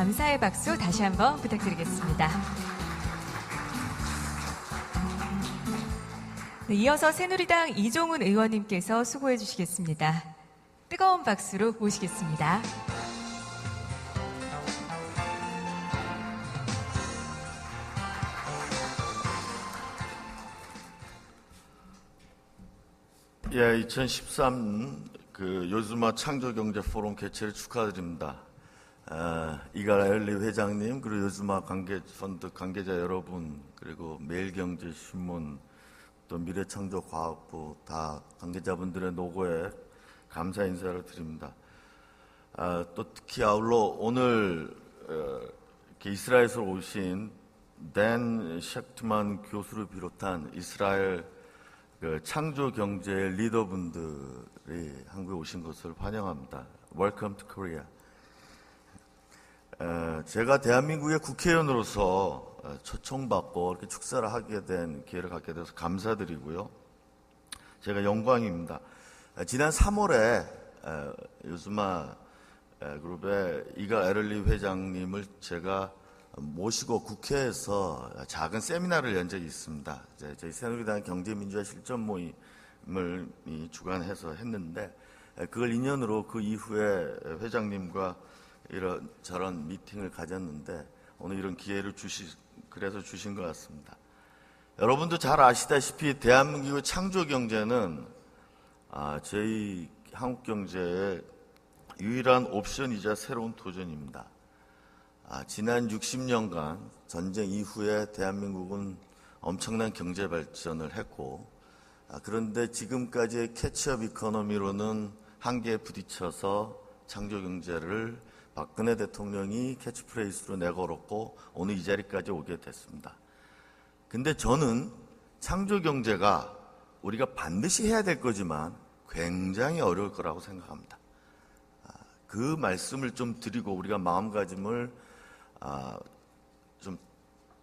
감사의 박수 다시 한번 부탁드리겠습니다. 네, 이어서 새누리당 이종훈 의원님께서 수고해 주시겠습니다. 뜨거운 박수로 모시겠습니다. 예, 2013 요즈마 창조경제 포럼 개최를 축하드립니다. 이갈 에럴리 회장님, 그리고 요즈마 펀드 관계자 여러분, 그리고 매일경제신문, 또 미래창조과학부 다 관계자분들의 노고에 감사 인사를 드립니다. 또 특히 아울러 오늘 이렇게 이스라엘에서 오신 댄 샥트만 교수를 비롯한 이스라엘 창조 경제의 리더분들이 한국에 오신 것을 환영합니다. Welcome to Korea. 제가 대한민국의 국회의원으로서 초청받고 이렇게 축사를 하게 된 기회를 갖게 돼서 감사드리고요. 제가 영광입니다. 지난 3월에 요즈마 그룹의 이갈 에럴리 회장님을 제가 모시고 국회에서 작은 세미나를 연 적이 있습니다. 저희 새누리당 경제민주화 실천 모임을 주관해서 했는데, 그걸 인연으로 그 이후에 회장님과 저런 미팅을 가졌는데, 오늘 이런 기회를 그래서 주신 것 같습니다. 여러분도 잘 아시다시피 대한민국의 창조 경제는 저희 한국 경제의 유일한 옵션이자 새로운 도전입니다. 지난 60년간 전쟁 이후에 대한민국은 엄청난 경제 발전을 했고, 그런데 지금까지의 캐치업 이코노미로는 한계에 부딪혀서 창조 경제를 박근혜 대통령이 캐치프레이스로 내걸었고 오늘 이 자리까지 오게 됐습니다. 근데 저는 창조 경제가 우리가 반드시 해야 될 거지만 굉장히 어려울 거라고 생각합니다. 그 말씀을 좀 드리고 우리가 마음가짐을 좀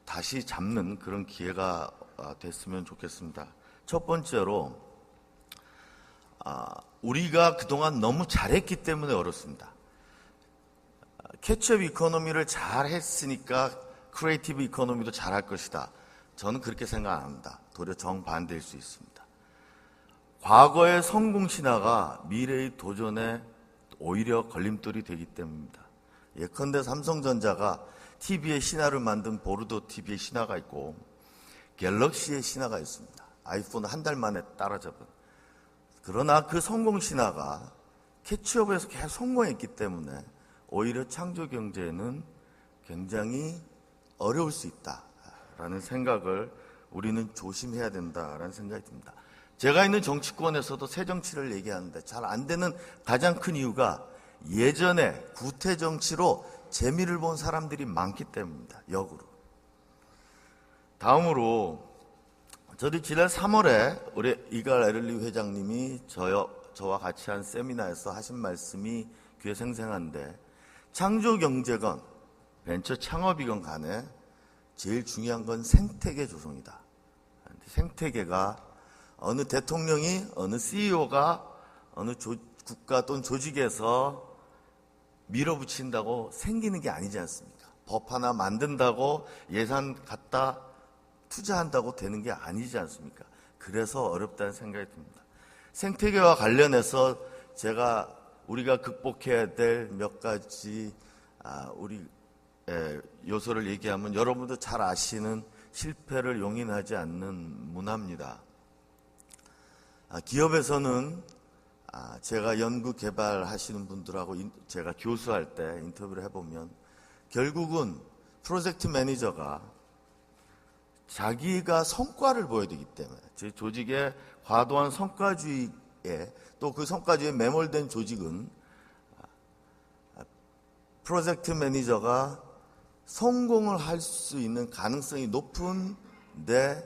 다시 잡는 그런 기회가 됐으면 좋겠습니다. 첫 번째로 우리가 그동안 너무 잘했기 때문에 어렵습니다. 캐치업 이코노미를 잘했으니까 크리에이티브 이코노미도 잘할 것이다. 저는 그렇게 생각 안 합니다. 도리어 정반대일 수 있습니다. 과거의 성공 신화가 미래의 도전에 오히려 걸림돌이 되기 때문입니다. 예컨대 삼성전자가 TV의 신화를 만든 보르도 TV의 신화가 있고 갤럭시의 신화가 있습니다. 아이폰 한 달 만에 따라잡은. 그러나 그 성공 신화가 캐치업에서 계속 성공했기 때문에 오히려 창조 경제는 굉장히 어려울 수 있다라는 생각을 우리는 조심해야 된다라는 생각이 듭니다. 제가 있는 정치권에서도 새 정치를 얘기하는데 잘 안 되는 가장 큰 이유가 예전에 구태 정치로 재미를 본 사람들이 많기 때문입니다. 역으로. 다음으로 저도 지난 3월에 우리 이갈 에럴리 회장님이 저와 같이 한 세미나에서 하신 말씀이 귀에 생생한데, 창조 경제건 벤처 창업이건 간에 제일 중요한 건 생태계 조성이다. 생태계가 어느 대통령이, 어느 CEO가 어느 국가 또는 조직에서 밀어붙인다고 생기는 게 아니지 않습니까? 법 하나 만든다고 예산 갖다 투자한다고 되는 게 아니지 않습니까? 그래서 어렵다는 생각이 듭니다. 생태계와 관련해서 우리가 극복해야 될 몇 가지 요소를 얘기하면 여러분도 잘 아시는 실패를 용인하지 않는 문화입니다. 기업에서는 제가 연구 개발하시는 분들하고 제가 교수할 때 인터뷰를 해보면 결국은 프로젝트 매니저가 자기가 성과를 보여야 되기 때문에, 제 조직의 과도한 성과주의에, 또 그 성과주의에 매몰된 조직은 프로젝트 매니저가 성공을 할 수 있는 가능성이 높은 데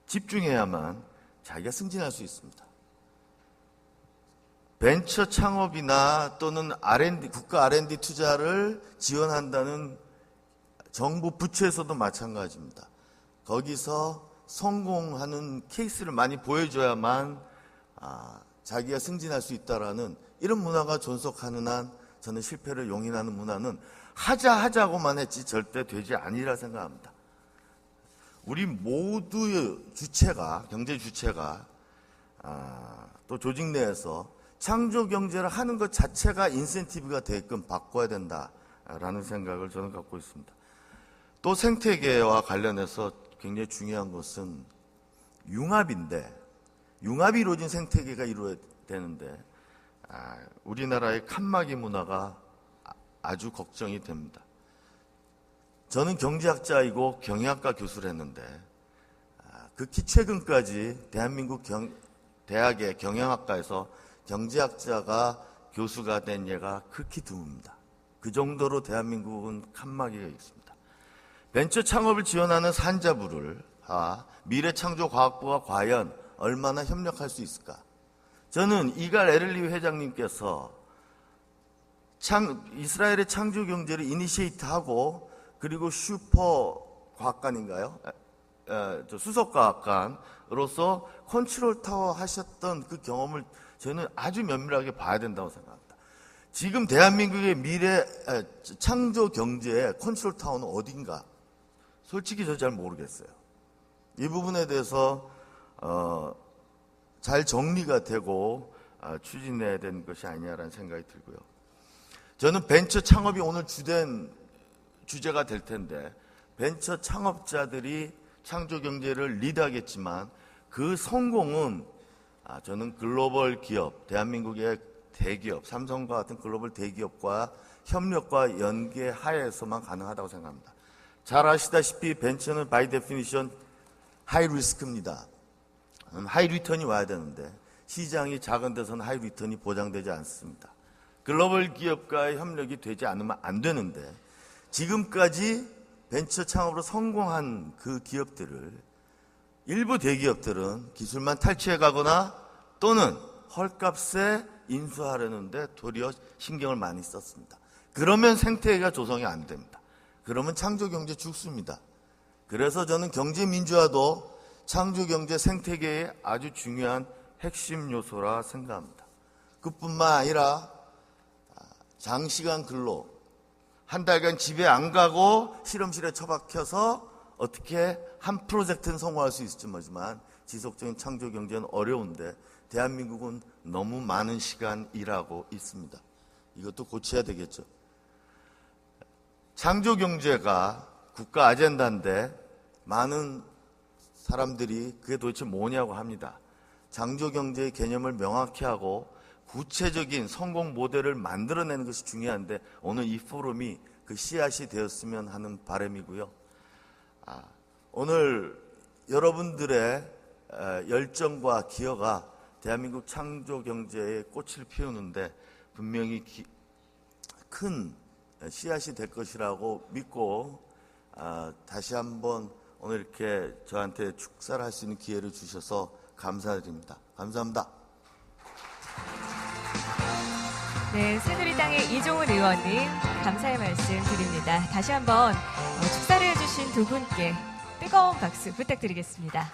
집중해야만 자기가 승진할 수 있습니다. 벤처 창업이나 또는 국가 R&D 투자를 지원한다는 정부 부처에서도 마찬가지입니다. 거기서 성공하는 케이스를 많이 보여줘야만 자기가 승진할 수 있다라는 이런 문화가 존속하는 한 저는 실패를 용인하는 문화는 하자고만 했지 절대 되지 아니라 생각합니다. 우리 모두의 주체가, 경제 주체가 또 조직 내에서 창조 경제를 하는 것 자체가 인센티브가 되게끔 바꿔야 된다라는 생각을 저는 갖고 있습니다. 또 생태계와 관련해서 굉장히 중요한 것은 융합인데, 융합이 이루어진 생태계가 이루어야 되는데 우리나라의 칸막이 문화가 아주 걱정이 됩니다. 저는 경제학자이고 경영학과 교수를 했는데 극히 최근까지 대한민국 대학의 경영학과에서 경제학자가 교수가 된 예가 극히 드뭅니다. 그 정도로 대한민국은 칸막이가 있습니다. 벤처 창업을 지원하는 산자부를 미래창조과학부가 과연 얼마나 협력할 수 있을까? 저는 이갈 에를리 회장님께서 이스라엘의 창조 경제를 이니시에이트하고 그리고 슈퍼 과학관인가요? 수석 과학관으로서 컨트롤 타워 하셨던 그 경험을 저는 아주 면밀하게 봐야 된다고 생각합니다. 지금 대한민국의 미래 창조 경제의 컨트롤 타워는 어딘가? 솔직히 저 잘 모르겠어요. 이 부분에 대해서 잘 정리가 되고 추진해야 되는 것이 아니냐라는 생각이 들고요. 저는 벤처 창업이 오늘 주제가 될 텐데 벤처 창업자들이 창조 경제를 리드하겠지만 그 성공은 저는 글로벌 기업, 대한민국의 대기업, 삼성과 같은 글로벌 대기업과 협력과 연계 하에서만 가능하다고 생각합니다. 잘 아시다시피 벤처는 바이 데피니션 하이 리스크입니다. 하이 리턴이 와야 되는데 시장이 작은 데서는 하이 리턴이 보장되지 않습니다. 글로벌 기업과의 협력이 되지 않으면 안 되는데 지금까지 벤처 창업으로 성공한 그 기업들을 일부 대기업들은 기술만 탈취해 가거나 또는 헐값에 인수하려는데 도리어 신경을 많이 썼습니다. 그러면 생태계가 조성이 안 됩니다. 그러면 창조경제 죽습니다. 그래서 저는 경제민주화도 창조경제 생태계의 아주 중요한 핵심 요소라 생각합니다. 그뿐만 아니라 장시간 근로, 한 달간 집에 안 가고 실험실에 처박혀서 어떻게 한 프로젝트는 성공할 수 있을지 모르지만 지속적인 창조경제는 어려운데 대한민국은 너무 많은 시간 일하고 있습니다. 이것도 고쳐야 되겠죠. 창조경제가 국가 아젠다인데 많은 사람들이 그게 도대체 뭐냐고 합니다. 창조경제의 개념을 명확히 하고 구체적인 성공 모델을 만들어내는 것이 중요한데 오늘 이 포럼이 그 씨앗이 되었으면 하는 바람이고요. 오늘 여러분들의 열정과 기여가 대한민국 창조경제의 꽃을 피우는데 분명히 큰 씨앗이 될 것이라고 믿고 다시 한번 오늘 이렇게 저한테 축사를 할 수 있는 기회를 주셔서 감사드립니다. 감사합니다. 네, 새누리당의 이종훈 의원님 감사의 말씀 드립니다. 다시 한번 축사를 해주신 두 분께 뜨거운 박수 부탁드리겠습니다.